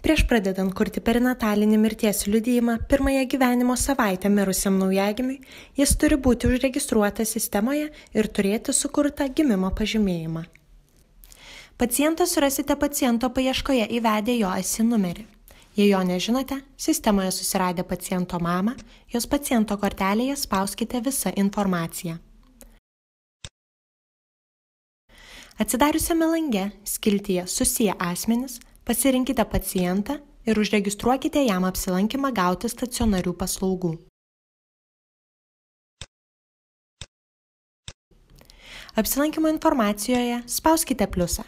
Prieš pradedant kurti perinatalinį mirties liudijimą pirmąją gyvenimo savaitę mirusiam naujagimiui, jis turi būti užregistruotas sistemoje ir turėti sukurtą gimimo pažymėjimą. Pacientą surasite paciento paieškoje įvedę jo ASI numerį. Jei jo nežinote, sistemoje susiradę paciento mamą, jos paciento kortelėje spauskite visą informaciją. Atsidariusiame lange skiltyje Susiję asmenys pasirinkite pacientą ir užregistruokite jam apsilankymą gauti stacionarių paslaugų. Apsilankymo informacijoje spauskite pliusą.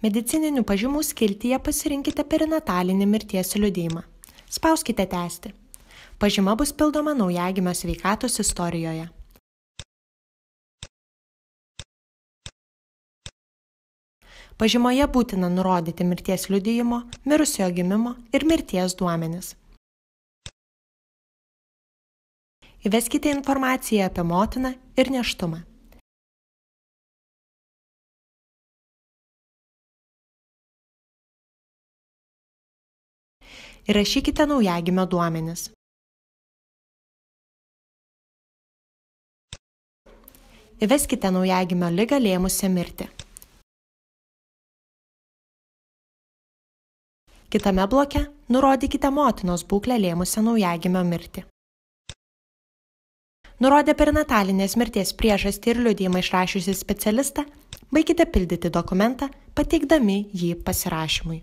Medicininių pažymų skiltyje pasirinkite perinatalinį mirties liudijimą. Spauskite tęsti. Pažyma bus pildoma naujagimio sveikatos istorijoje. Pažymoje būtina nurodyti mirties liudijimo, mirusiojo gimimo ir mirties duomenis. Įveskite informaciją apie motiną ir nėštumą. Įrašykite naujagimio duomenis. Įveskite naujagimio ligą lėmusią mirtį. Kitame bloke nurodykite motinos būklę lėmusią naujagimio mirtį. Nurodę perinatalinės mirties priežastį ir liudijimą išrašiusį specialistą, baikite pildyti dokumentą, pateikdami jį pasirašymui.